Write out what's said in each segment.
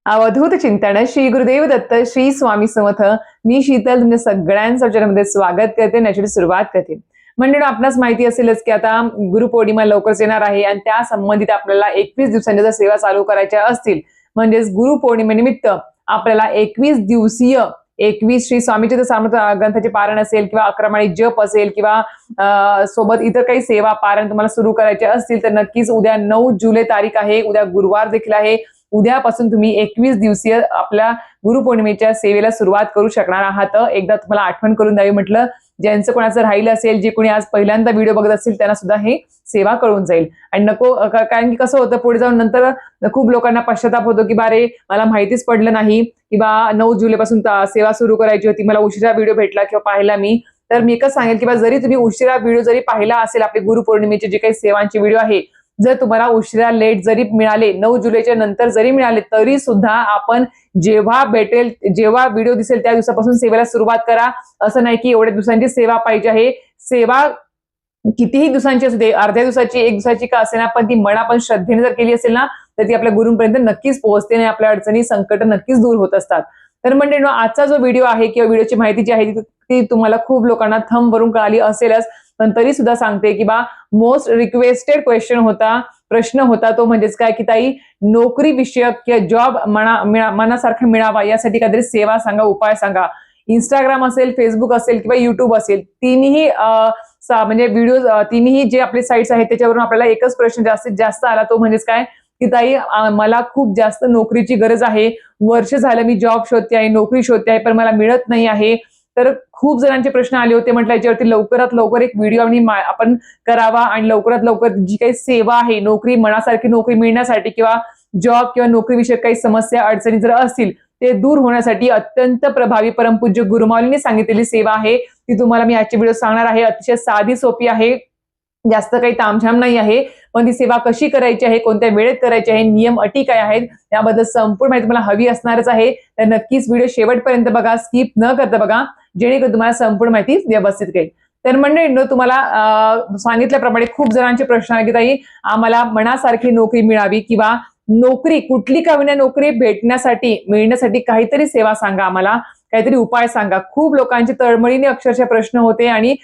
अवधूत चिंतन श्री गुरुदेव दत्त श्री स्वामी समर्थ. मी शीतल तुमच्या सगळ्यांचं चॅनलमध्ये स्वागत करते. याची सुरुवात करते. म्हणजे आपणास माहिती असेलच की आता गुरुपौर्णिमा लवकरच येणार आहे आणि त्या संबंधित आपल्याला 21 दिवसांच्या जर सेवा चालू करायच्या असतील म्हणजेच गुरुपौर्णिमेनिमित्त आपल्याला 21 दिवसीय 21 श्री स्वामीचे समर्थ ग्रंथाचे पारायण असेल किंवा 11 माळी जप असेल किंवा सोबत इतर काही सेवा पारायण तुम्हाला सुरू करायचे असतील तर नक्कीच उद्या 9 जुलै तारीख आहे. उद्या गुरुवार देखील आहे. उद्यापासून तुम्ही 21 दिवसीय आपल्या गुरुपौर्णिमेच्या सेवेला सुरुवात करू शकणार आहात. एकदा तुम्हाला आठवण करून द्यावी म्हटलं. ज्यांचं कोणाचं राहिलं असेल, जे कोणी आज पहिल्यांदा व्हिडिओ बघत असतील त्यांना सुद्धा हे सेवा कळून जाईल. आणि नको कारण की कसं होतं पुढे जाऊन नंतर खूप लोकांना पश्चाताप होतो की बारे मला माहितीच पडलं नाही किंवा 9 जुलैपासून सेवा सुरू करायची होती, मला उशिरा व्हिडिओ भेटला किंवा पाहिला मी. तर मी एकच सांगेल की जरी तुम्ही उशिरा व्हिडिओ जरी पाहिला असेल आपले गुरुपौर्णिमेचे जे काही सेवांचे व्हिडिओ आहे, जर तुम्हाला उशिरा लेट जरी मिळाले 9 जुलैच्या नंतर जरी मिळाले तरी सुद्धा आपण जेव्हा भेटेल जेव्हा व्हिडिओ दिसेल त्या दिवसापासून सेवेला सुरुवात करा. असं नाही की एवढ्या दिवसांची सेवा पाहिजे आहे. सेवा कितीही दिवसांची असू दे, अर्ध्या दिवसाची 1 दिवसाची का असेना, पण ती मनापासून श्रद्धेने जर केली असेल ना तर ती आपल्या गुरूंपर्यंत नक्कीच पोहोचते आणि आपल्या अडचणी संकट नक्कीच दूर होत असतात. तर म्हणजे आजचा जो व्हिडिओ आहे किंवा व्हिडिओची माहिती जी आहे ती तुम्हाला खूप लोकांना थंब वरून कळाली असेलच, पण तरी सुद्धा सांगते की मोस्ट रिक्वेस्टेड क्वेश्चन होता, प्रश्न होता तो म्हणजेच काय की ताई नोकरी विषयक किंवा जॉब मनासारखं मिळावा यासाठी काहीतरी सेवा सांगा, उपाय सांगा. इंस्टाग्राम असेल, फेसबुक असेल किंवा युट्यूब असेल, तिन्ही म्हणजे व्हिडिओ तिन्ही जे आपले साईट्स आहेत त्याच्यावरून आपल्याला एकच प्रश्न जास्तीत जास्त आला, तो म्हणजेच काय की ताई मला खूप जास्त नोकरीची गरज आहे. वर्ष झालं मी जॉब शोधते आहे, नोकरी शोधते आहे, पण मला मिळत नाही आहे. तर खूप जणांचे प्रश्न आले होते. म्हटलं याच्यावरती लवकरात लवकर एक व्हिडिओ आपण करावा आणि लवकरात लवकर जी काही सेवा आहे नोकरी मनासारखी नोकरी मिळण्यासाठी किंवा जॉब किंवा नोकरीविषयक काही समस्या अडचणी जर असतील ते दूर होण्यासाठी अत्यंत प्रभावी परमपूज्य गुरुमाऊलींनी सांगितलेली सेवा आहे ती तुम्हाला मी आजची व्हिडिओ सांगणार आहे. अतिशय साधी सोपी आहे, जास्त काही तामझाम नाही आहे. पण ती सेवा कशी करायची आहे, कोणत्या वेळेत करायची आहे, नियम अटी काय आहेत याबद्दल संपूर्ण माहिती तुम्हाला हवी असणारच आहे. तर नक्कीच व्हिडिओ शेवटपर्यंत बघा, स्किप न करता बघा, जेणेकरून तुम्हाला संपूर्ण माहिती व्यवस्थित कळेल. तर मंडळींनो तुम्हाला सांगितल्याप्रमाणे खूप जणांचे प्रश्न आहे की ताई आम्हाला मनासारखी नोकरी मिळावी किंवा नोकरी कुठली का होईना नोकरी मिळण्यासाठी काहीतरी सेवा सांगा, आम्हाला काहीतरी उपाय सांगा. खूप लोकांची तळमळीने अक्षरशः प्रश्न होते आणि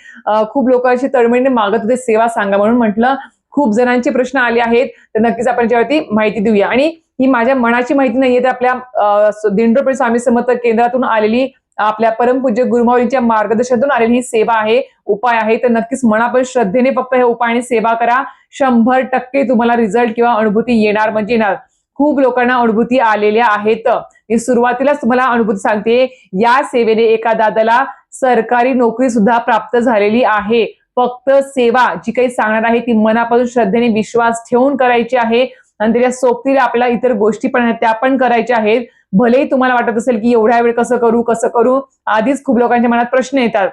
खूप लोकांची तळमळीने मागत होते सेवा सांगा म्हणून. म्हटलं खूप जणांचे प्रश्न आले आहेत तर नक्कीच आपण याच्यावरती माहिती देऊया. आणि ही माझ्या मनाची माहिती नाहीये, तर आपल्या दिंडोरी स्वामी समर्थ केंद्रातून आलेली आपल्या परमपूज्य गुरुमाऊलींच्या मार्गदर्शनातून आलेली ही सेवा आहे, उपाय आहे. तर नक्कीच मनापासून श्रद्धेने फक्त हे उपाय आणि सेवा करा. 100% तुम्हाला रिझल्ट किंवा अनुभूती येणार म्हणजे येणार. खूप लोकांना अनुभूती आलेल्या आहेत. मी सुरुवातीलाच तुम्हाला अनुभूती सांगते. या सेवेने एका दादाला सरकारी नोकरी सुद्धा प्राप्त झालेली आहे. फक्त सेवा जी काही सांगणार आहे ती मनापासून श्रद्धेने विश्वास ठेवून करायची आहे आणि त्याच्या सोबतीला आपल्याला इतर गोष्टी पण आहेत त्या पण करायच्या आहेत. भलेही तुम्हाला वाटत असेल की एवढ्या वेळ कसं करू, आधीच खूप लोकांच्या मनात प्रश्न येतात.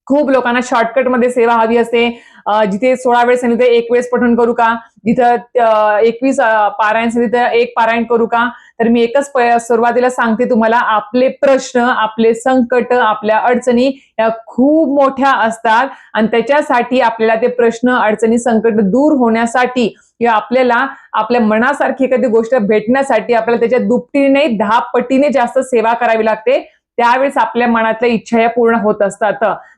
खूप लोकांना शॉर्टकट मध्ये सेवा हवी असते. जिथे 16 वेळेस सांगितलं 1 वेळेस पठण करू का, जिथं 21 पारायण सांगितलं 1 पारायण करू का. तर मी एकच सुरुवातीला सांगते तुम्हाला, आपले प्रश्न, आपले संकट, आपल्या अडचणी या खूप मोठ्या असतात आणि त्याच्यासाठी आपल्याला ते प्रश्न, अडचणी, संकट दूर होण्यासाठी किंवा आपल्याला आपल्या मनासारखी एखादी गोष्ट भेटण्यासाठी आपल्याला त्याच्या दुपटीने 10 पटीने जास्त सेवा करावी लागते. त्यावेळेस आपल्या मनातल्या इच्छा या पूर्ण होत असतात.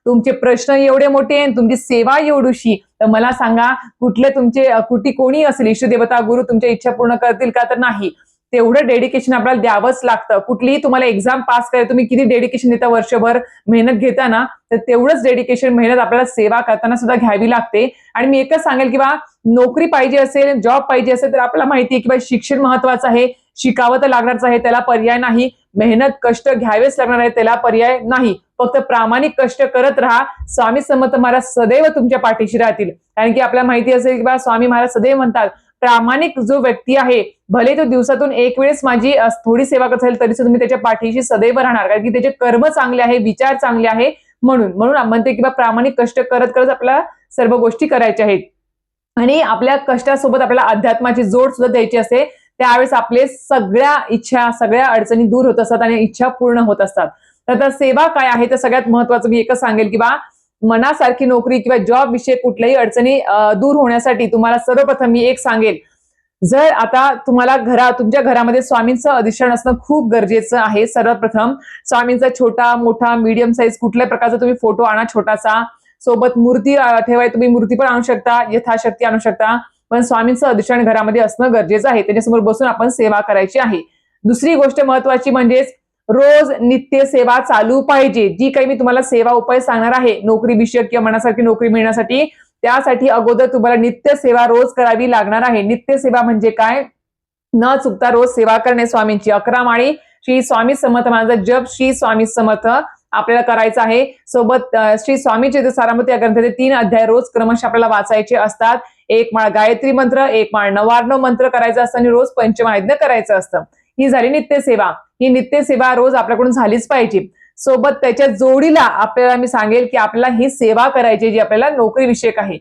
तुमचे प्रश्न एवढे मोठे आणि तुमची सेवा एवढीशी, तर मला सांगा कुठे कोणी असेल इष्टदेवता गुरु तुमच्या इच्छा पूर्ण करतील का, तर नाही. तेवढं डेडिकेशन आपल्याला द्यावंच लागतं. कुठलीही तुम्हाला एक्झाम पास करायला तुम्ही किती डेडिकेशन देता, वर्षभर मेहनत घेता ना, तर तेवढंच डेडिकेशन मेहनत आपल्याला सेवा करताना सुद्धा घ्यावी लागते. आणि मी एकच सांगेल की नोकरी पाहिजे असेल, जॉब पाहिजे असेल तर आपल्याला माहिती आहे की शिक्षण महत्वाचं आहे, शिकावं तर लागणारच आहे, त्याला पर्याय नाही. मेहनत कष्ट घ्यावेच लागणार आहे, त्याला पर्याय नाही. फक्त प्रामाणिक कष्ट करत राहा. स्वामी समर्थ महाराज सदैव तुमच्या पाठीशी राहतील. कारण की आपल्याला माहिती असेल की स्वामी महाराज सदैव म्हणतात प्रामाणिक जो व्यक्ती आहे, भले तो दिवसातून 1 वेळेस माझी थोडी सेवा करत असेल तरी तुम्ही त्याच्या पाठीशी सदैव राहणार, कारण की त्याचे कर्म चांगले आहे, विचार चांगले आहे. म्हणून म्हणते की प्रामाणिक कष्ट करत करत आपल्याला सर्व गोष्टी करायच्या आहेत. आणि आपल्या कष्टासोबत आपल्याला अध्यात्माची जोड सुद्धा द्यायची असते. त्यावेळेस आपले सगळ्या इच्छा, सगळ्या अडचणी दूर होत असतात आणि इच्छा पूर्ण होत असतात. तर सेवा काय आहे, तर सगळ्यात महत्वाचं मी एकच सांगेल की मनासारखी नोकरी किंवा जॉब विषयी कुठल्याही अडचणी दूर होण्यासाठी तुम्हाला सर्वप्रथम मी एक सांगेल, जर आता तुम्हाला तुमच्या घरामध्ये स्वामींचं अधिष्ठान असणं खूप गरजेचं आहे. सर्वप्रथम स्वामींचा छोटा मोठा मीडियम साईज कुठल्याही प्रकारचा तुम्ही फोटो आणा छोटासा. सोबत मूर्ती ठेवाय, तुम्ही मूर्ती पण आणू शकता, यथाशक्ती आणू शकता. पण स्वामींचं अधिष्ठान घरामध्ये असणं गरजेचं आहे. त्याच्यासमोर बसून आपण सेवा करायची आहे. दुसरी गोष्ट महत्वाची म्हणजेच रोज नित्य सेवा चालू पाहिजे. जी काही मी तुम्हाला सेवा उपाय सांगणार आहे नोकरी विषयक किंवा मनासारखी नोकरी मिळण्यासाठी, त्यासाठी अगोदर तुम्हाला नित्य सेवा रोज करावी लागणार आहे. नित्य सेवा म्हणजे काय? न चुकता रोज सेवा करणे स्वामींची. 11 माळी श्री स्वामी समर्थ माझा जप श्री स्वामी समर्थ आपल्याला करायचं आहे. सोबत श्री स्वामी चरित्रसारामृत या ग्रंथाचे 3 अध्याय रोज क्रमशः आपल्याला वाचायचे असतात. 1 माळ गायत्री मंत्र, 1 माळ नवार्णव मंत्र करायचं असतं आणि रोज पंचमहायज्ञ करायचं असतं. ही झाली नित्य सेवा. ही नित्य सेवा रोज आपल्याकडून झालीच पाहिजे. सोबत त्याच्या जोडीला आपल्याला मी सांगेल की आपल्याला ही सेवा करायची जी आपल्याला नोकरी विषयक आहे.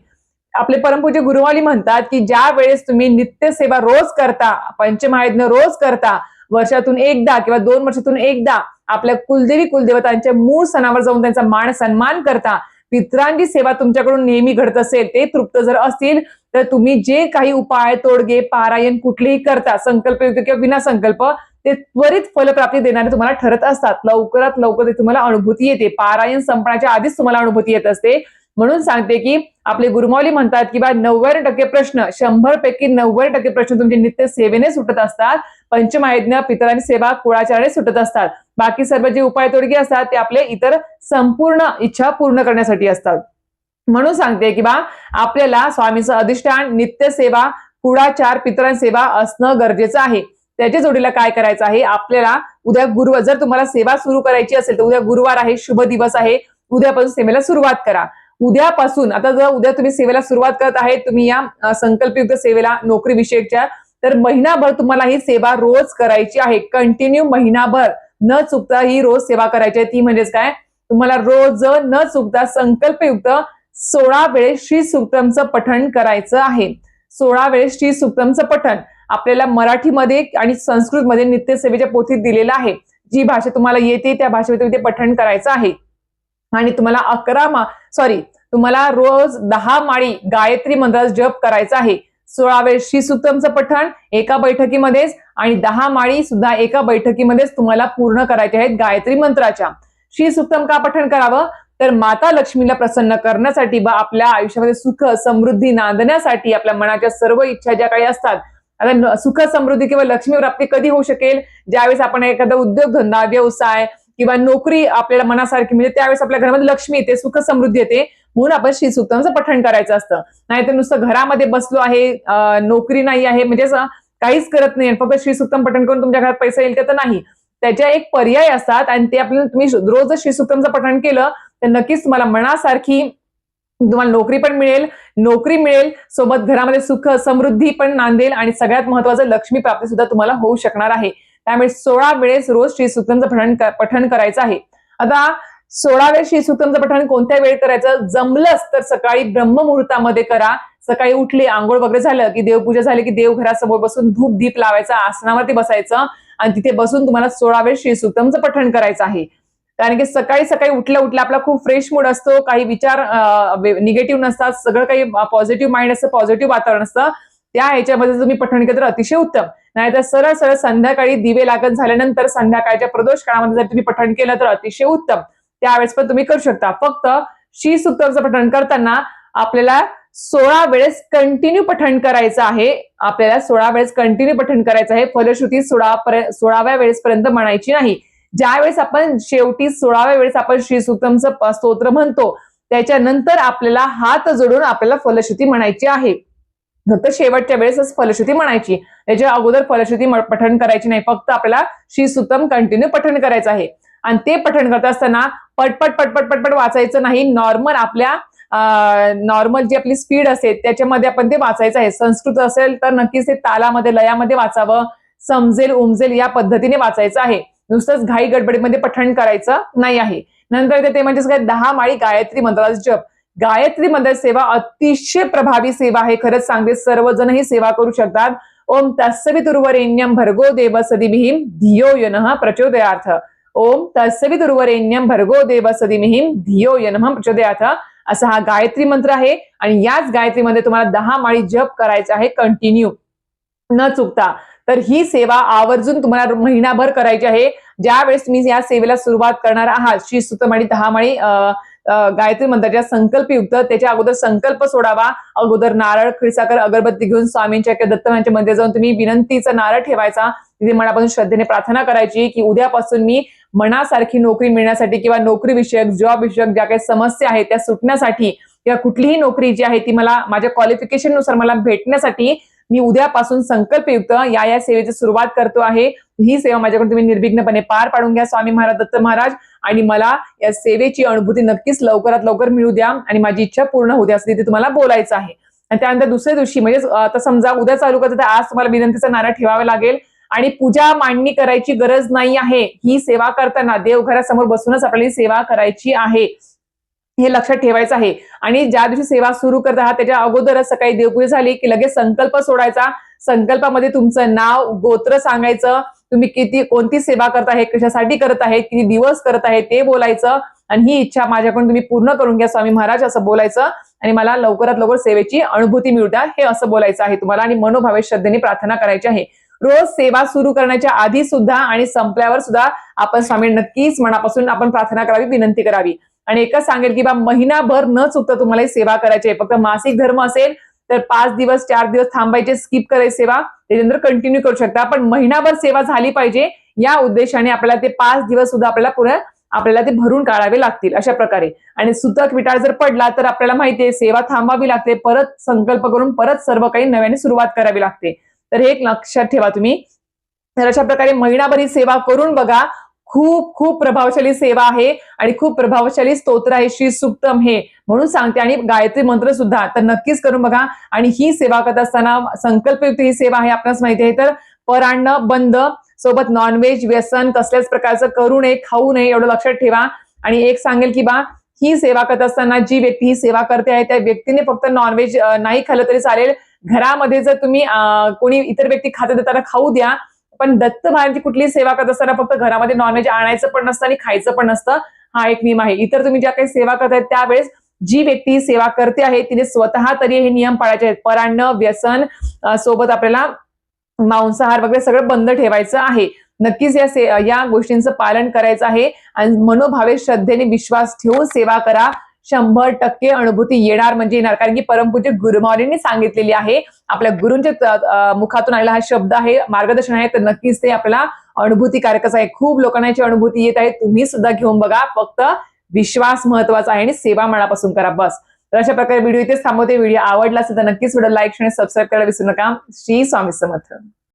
आपले परमपूज्य गुरुवाली म्हणतात की ज्या वेळेस तुम्ही नित्य सेवा रोज करता, पंचमहायज्ञ रोज करता, वर्षातून एकदा किंवा 2 वर्षातून एकदा आपल्या कुलदेवी कुलदेवतांच्या मूळ सणावर जाऊन त्यांचा मान सन्मान करता, पितरांची सेवा तुमच्याकडून नेहमी घडत असेल, ते तृप्त जर असतील, तर तुम्ही जे काही उपाय तोडगे पारायण कुठलेही करता, संकल्पयुक्त किंवा विना संकल्प, ते त्वरित फलप्राप्ती देणारे तुम्हाला ठरत असतात. लवकरात लवकर ते तुम्हाला अनुभूती येते. पारायण संपण्याच्या आधीच तुम्हाला अनुभूती येत असते. म्हणून सांगते की आपले गुरुमाऊली म्हणतात की 90% प्रश्न, 100 पैकी 90% प्रश्न तुमचे नित्य सेवेने सुटत असतात. पंचमहायज्ञ, पितरांची सेवा, कुळाचाराने सुटत असतात. बाकी सर्व जे उपाय तोडगे असतात ते आपले इतर संपूर्ण इच्छा पूर्ण करण्यासाठी असतात. म्हणून सांगते की आपल्याला स्वामींचं अधिष्ठान, नित्य सेवा, कुळाचार, पितरांची सेवा असणं गरजेचं आहे. त्याच्या जोडीला काय करायचं आहे आपल्याला? उद्या गुरुवार, जर तुम्हाला सेवा सुरू करायची असेल तर उद्या गुरुवार आहे, शुभ दिवस आहे. उद्यापासून सेवेला सुरुवात करा. उद्यापासून, आता जर उद्या तुम्ही सेवेला सुरुवात करत आहे, तुम्ही या संकल्पयुक्त सेवेला नोकरी विषयकच्या, तर महिनाभर तुम्हाला ही सेवा रोज करायची आहे. कंटिन्यू महिनाभर न चुकता ही रोज सेवा करायची आहे. ती म्हणजेच काय? तुम्हाला रोज न चुकता संकल्पयुक्त 16 वेळेस श्री सूक्तमचं पठण करायचं आहे. 16 वेळेस श्री सूक्तमचं पठण आपल्याला मराठीमध्ये आणि संस्कृतमध्ये नित्य सेवेच्या पोथीत दिलेलं आहे. जी भाषा तुम्हाला येते त्या भाषेमध्ये ते पठण करायचं आहे. आणि तुम्हाला तुम्हाला रोज 10 माळी गायत्री मंत्राचा जप करायचा आहे. 16 वेळेस श्री सूक्तमचं पठण एका बैठकीमध्येच आणि 10 माळी सुद्धा एका बैठकीमध्येच तुम्हाला पूर्ण करायचे आहेत गायत्री मंत्राच्या. श्री सूक्तम का पठण करावं? तर माता लक्ष्मीला प्रसन्न करण्यासाठी, आपल्या आयुष्यामध्ये सुख समृद्धी नांदण्यासाठी, आपल्या मनाच्या सर्व इच्छा ज्या काही असतात. आता सुख समृद्धी किंवा लक्ष्मी प्राप्ती कधी होऊ शकेल? ज्यावेळेस आपण एखादा उद्योगधंदा, व्यवसाय किंवा नोकरी आपल्याला मनासारखी म्हणजे त्यावेळेस आपल्या घरामध्ये लक्ष्मी येते, सुख समृद्धी येते. म्हणून आपण श्री सूक्तमचं पठण करायचं असतं. नाहीतर नुसतं घरामध्ये बसलो आहे, नोकरी नाही आहे, म्हणजे काहीच करत नाही, फक्त श्री सूक्तम पठण करून तुमच्या घरात पैसा येईल तर नाही. त्याच्या एक पर्याय असतात आणि ते आपल्याला, तुम्ही रोज श्री सूक्तमचं पठण केलं तर नक्कीच तुम्हाला मनासारखी तुम्हाला नोकरी मिळेल, सोबत घरामध्ये सुख समृद्धी पण नांदेल आणि सगळ्यात महत्वाचं लक्ष्मी प्राप्ती सुद्धा तुम्हाला होऊ शकणार आहे. त्यामुळे 16 वेळेस रोज श्री सूक्तमचं पठण करायचं आहे. आता 16 वेळेस श्री सूक्तमचं पठण कोणत्या वेळी करायचं? जमलंच तर सकाळी ब्रह्ममुहूर्तामध्ये करा. सकाळी उठले, आंघोळ वगैरे झालं की, देवपूजा झाली की देवघरासमोर बसून धूप दीप लावायचा, आसनावरती बसायचं आणि तिथे बसून तुम्हाला 16 वेळेस श्री सूक्तमचं पठण करायचं आहे. कारण की सकाळी सकाळी उठल्या आपला खूप फ्रेश मूड असतो, काही विचार निगेटिव्ह नसतात, सगळं काही पॉझिटिव्ह माइंड असतं, पॉझिटिव्ह वातावरण असतं. त्या ह्याच्यामध्ये तुम्ही पठण केलं तर अतिशय उत्तम. नाहीतर सरळ सरळ संध्याकाळी दिवे लागत झाल्यानंतर संध्याकाळच्या प्रदोष काळामध्ये जर तुम्ही पठण केलं तर अतिशय उत्तम. त्यावेळेस पण तुम्ही करू शकता. फक्त श्री सूक्तमचं पठण करताना आपल्याला 16 वेळेस कंटिन्यू पठण करायचं आहे. आपल्याला 16 वेळेस कंटिन्यू पठण करायचं आहे. फलश्रुती 16व्या वेळेसपर्यंत म्हणायची नाही. ज्या वेळेस आपण शेवटी 16व्या वेळेस आपण श्री सूक्तमचं स्तोत्र म्हणतो, त्याच्यानंतर आपल्याला हात जोडून आपल्याला फलश्रुती म्हणायची आहे. फक्त शेवटच्या वेळेसच फलश्रुती म्हणायची, त्याच्या अगोदर फलश्रुती पठण करायची नाही. फक्त आपल्याला श्री सूक्तम कंटिन्यू पठण करायचं आहे. आणि ते पठण करत असताना पटपट पटपट पटपट वाचायचं नाही. नॉर्मल जी आपली स्पीड असेल त्याच्यामध्ये आपण ते वाचायचं आहे. संस्कृत असेल तर नक्कीच ते तालामध्ये, लयामध्ये वाचावं, समजेल उमजेल या पद्धतीने वाचायचं आहे. नुसतंच घाई गडबडीमध्ये पठण करायचं नाही आहे. नंतर ते म्हणजेच काय, 10 माळी गायत्री मंत्राचा जप. गायत्री मंत्र सेवा अतिशय प्रभावी सेवा आहे. खरंच सांगते, सर्वजण ही सेवा करू शकतात. ओम तत्सवितुर्वरेण्यं भर्गो देवस्य धीमहि धियो यो नः प्रचोदयात्. ओम तत्सवितुर्वरेण्यं भर्गो देवस्य धीमहि धियो यो नः प्रचोदयात्. असा हा गायत्री मंत्र आहे आणि याच गायत्री मध्ये तुम्हाला 10 माळी जप करायचा आहे कंटिन्यू. न चुकता. तर ही सेवा आवर्जून तुम्हाला महिनाभर करायची आहे. ज्या वेळेस तुम्ही या सेवेला सुरुवात करणार आहात, श्री सुतमाळी 10 माळी गायत्री मंत्राच्या संकल्पयुक्त, त्याच्या अगोदर संकल्प सोडावा. अगोदर नारळ, खडीसाखर, अगरबत्ती घेऊन स्वामींच्या किंवा दत्तमांच्या मध्ये जाऊन तुम्ही विनंतीचा नारळ ठेवायचा. तिथे मनापासून श्रद्धेने प्रार्थना करायची की उद्यापासून मी मनासारखी नोकरी मिळण्यासाठी किंवा नोकरी विषयक, जॉब विषयक ज्या काही समस्या आहेत त्या सुटण्यासाठी किंवा कुठलीही नोकरी जी आहे ती मला माझ्या क्वालिफिकेशन नुसार मला भेटण्यासाठी मी उद्यापासून संकल्पयुक्त या सेवेची सुरुवात करतो आहे. ही सेवा माझ्याकडून तुम्ही निर्विघ्नपणे पार पाडून घ्या स्वामी महाराज, दत्त महाराज, आणि मला या सेवेची अनुभूती नक्कीच लवकरात लवकर मिळू द्या आणि माझी इच्छा पूर्ण होऊ द्या, असं तिथे तुम्हाला बोलायचं आहे. आणि त्यानंतर दुसऱ्या दिवशी म्हणजे आता समजा उद्या चालू करतो तर आज तुम्हाला विनंतीचा नारळ ठेवावा लागेल आणि पूजा मांडणी करायची गरज नाही आहे. ही सेवा करताना देवघरासमोर बसूनच आपल्याला ही सेवा करायची आहे, हे लक्षात ठेवायचं आहे. आणि ज्या दिवशी सेवा सुरू करत आहात त्याच्या अगोदरच सकाळी देवपूजा झाली की लगेच संकल्प सोडायचा. संकल्पामध्ये तुमचं नाव, गोत्र सांगायचं, तुम्ही कोणती सेवा करत आहे, कशासाठी करत आहे, किती दिवस करत आहे ते बोलायचं आणि ही इच्छा माझ्याकडून तुम्ही पूर्ण करून घ्या स्वामी महाराज असं बोलायचं आणि मला लवकरात लवकर सेवेची अनुभूती मिळू द्या हे असं बोलायचं आहे तुम्हाला आणि मनोभावे श्रद्धेने प्रार्थना करायची आहे. रोज सेवा सुरू करण्याच्या आधी सुद्धा आणि संपल्यावर सुद्धा आपण स्वामी नक्कीच मनापासून आपण प्रार्थना करावी, विनंती करावी. आणि एकच सांगेल की बा महिनाभर न चुकता तुम्हाला ही सेवा करायची आहे. फक्त मासिक धर्म असेल तर 5 दिवस 4 दिवस थांबायचे, स्किप करायची सेवा, त्याच्यानंतर कंटिन्यू करू शकता. पण महिनाभर सेवा झाली पाहिजे या उद्देशाने आपल्याला ते 5 दिवस सुद्धा आपल्याला ते भरून काढावे लागतील अशा प्रकारे. आणि सुतक विटाळ जर पडला तर आपल्याला माहितीये सेवा थांबावी लागते, परत संकल्प करून परत सर्व काही नव्याने सुरुवात करावी लागते. तर हे एक लक्षात ठेवा तुम्ही. तर अशा प्रकारे महिनाभर ही सेवा करून बघा. खूप खूप प्रभावशाली सेवा आहे आणि खूप प्रभावशाली स्तोत्र आहे श्री सुक्तम हे, म्हणून सांगते, आणि गायत्री मंत्र सुद्धा. तर नक्कीच करून बघा. आणि ही सेवा करत असताना संकल्पयुक्त ही सेवा आहे, आपल्याला माहिती आहे. तर परान्न बंद, सोबत नॉनव्हेज, व्यसन कसल्याच प्रकारचं करू नये, खाऊ नये, एवढं लक्षात ठेवा. आणि एक सांगेल की बा ही सेवा करत असताना जी व्यक्ती ही सेवा करते आहे त्या व्यक्तीने फक्त नॉनव्हेज नाही खाल्लं तरी चालेल. घरामध्ये जर तुम्ही कोणी इतर व्यक्ती खाते देताना खाऊ द्या, पण दत्त महाराजांची कुठलीही सेवा करत असताना फक्त घरामध्ये नॉनव्हेज आणायचं पण नसतं आणि खायचं पण नसतं. हा एक नियम आहे. इतर तुम्ही ज्या काही सेवा करतायत त्यावेळेस जी व्यक्ती सेवा करते आहे तिने स्वतः तरी हे नियम पाळायचे आहेत. परान्न, व्यसन, सोबत आपल्याला मांसाहार वगैरे सगळं बंद ठेवायचं आहे. नक्कीच या गोष्टींचं पालन करायचं आहे आणि मनोभावे श्रद्धेने विश्वास ठेवून सेवा करा. 100% अनुभूती येणार म्हणजे येणार, कारण की परमपूज्य गुरुमाऊलींनी सांगितलेली आहे. आपल्या गुरूंच्या मुखातून आलेला हा शब्द आहे, मार्गदर्शन आहे. तर नक्कीच ते आपल्याला अनुभूतीकारकच आहे. खूप लोकांना याची अनुभूती येत आहे. तुम्ही सुद्धा घेऊन बघा. फक्त विश्वास महत्वाचा आहे आणि सेवा मनापासून करा, बस. तर अशा प्रकारे व्हिडिओ इथेच थांबवते. व्हिडिओ आवडला असेल तर नक्कीच व्हिडिओ लाईक आणि सबस्क्राईब करायला विसरू नका. श्री स्वामी समर्थ.